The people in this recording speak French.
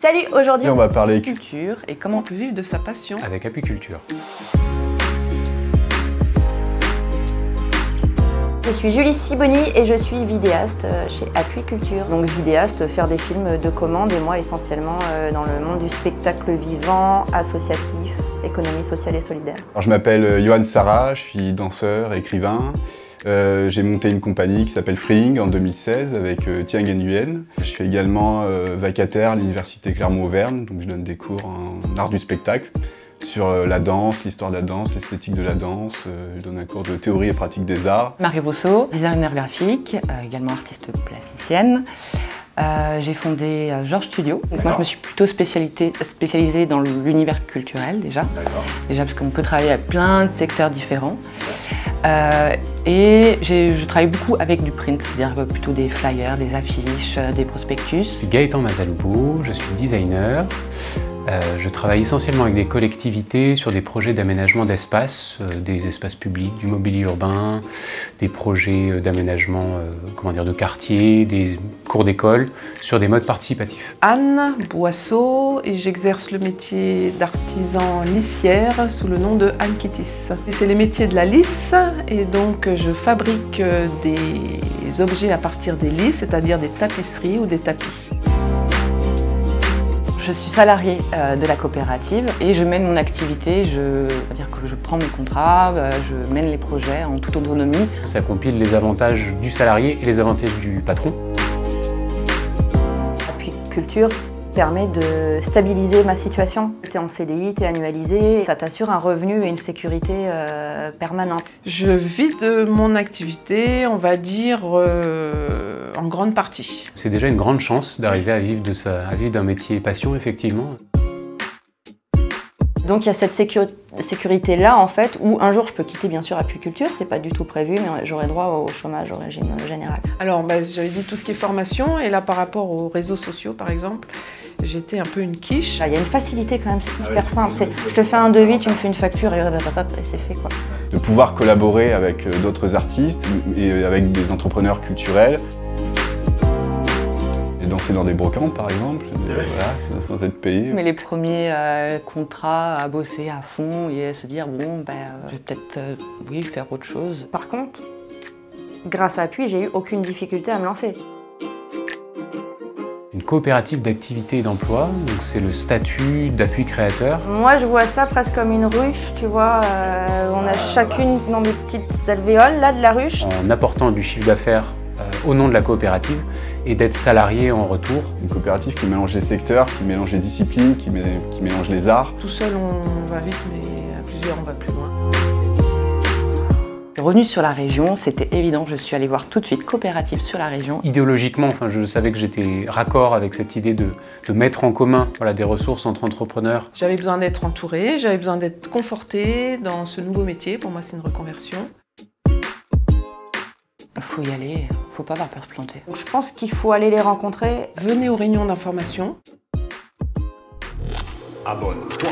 Salut, aujourd'hui on va parler culture et comment on peut vivre de sa passion avec apiculture. Je suis Julie Siboni et je suis vidéaste chez Apiculture. Donc vidéaste, faire des films de commande et moi essentiellement dans le monde du spectacle vivant, associatif, économie sociale et solidaire. Alors, je m'appelle Johan Sarah, je suis danseur, écrivain. J'ai monté une compagnie qui s'appelle Freeing en 2016 avec Tieng Nguyen. Je suis également vacataire à l'université Clermont-Auvergne, donc je donne des cours en art du spectacle sur la danse, l'histoire de la danse, l'esthétique de la danse. Je donne un cours de théorie et pratique des arts. Marie Rousseau, designer graphique, également artiste plasticienne. J'ai fondé Georges Studio. Donc moi je me suis plutôt spécialisée dans l'univers culturel déjà parce qu'on peut travailler à plein de secteurs différents. Et je travaille beaucoup avec du print, c'est-à-dire plutôt des flyers, des affiches, des prospectus. Je suis Gaëtan Mazaloupou, je suis designer. Je travaille essentiellement avec des collectivités sur des projets d'aménagement d'espace, des espaces publics, du mobilier urbain, des projets d'aménagement de quartier, des cours d'école sur des modes participatifs. Anne Boisseau et j'exerce le métier d'artisan lissière sous le nom de Anne Kittis. C'est les métiers de la lisse et donc je fabrique des objets à partir des lisses, c'est-à-dire des tapisseries ou des tapis. Je suis salariée de la coopérative et je mène mon activité, c'est-à-dire que je prends mes contrats, je mène les projets en toute autonomie. Ça compile les avantages du salarié et les avantages du patron. Apiculture permet de stabiliser ma situation. Tu es en CDI, tu es annualisé, ça t'assure un revenu et une sécurité permanente. Je vis de mon activité, on va dire, en grande partie. C'est déjà une grande chance d'arriver à vivre d'un métier passion, effectivement. Donc il y a cette sécurité-là, en fait, où un jour je peux quitter bien sûr Apiculture, c'est pas du tout prévu, mais j'aurai droit au chômage au régime général. Alors j'avais dit tout ce qui est formation, et là par rapport aux réseaux sociaux par exemple, j'étais un peu une quiche. Il y a une facilité quand même, c'est hyper simple. Je te fais un devis, tu me fais une facture et c'est fait quoi. De pouvoir collaborer avec d'autres artistes et avec des entrepreneurs culturels. J'ai dansé dans des brocantes par exemple, voilà, sans être payé. Mais les premiers contrats à bosser à fond et à se dire bon je vais peut-être faire autre chose. Par contre, grâce à Appui, j'ai eu aucune difficulté à me lancer. Une coopérative d'activité et d'emploi, donc c'est le statut d'appui créateur. Moi je vois ça presque comme une ruche, tu vois, on a chacune dans des petites alvéoles là de la ruche. En apportant du chiffre d'affaires au nom de la coopérative et d'être salarié en retour. Une coopérative qui mélange les secteurs, qui mélange les disciplines, qui mélange les arts. Tout seul on va vite, mais à plusieurs on va plus loin. Revenue sur la région, c'était évident, je suis allée voir tout de suite coopérative sur la région. Idéologiquement, je savais que j'étais raccord avec cette idée de mettre en commun des ressources entre entrepreneurs. J'avais besoin d'être entourée, j'avais besoin d'être confortée dans ce nouveau métier. Pour moi, c'est une reconversion. Il faut y aller, faut pas avoir peur de se planter. Donc, je pense qu'il faut aller les rencontrer. Venez aux réunions d'information. Abonne-toi.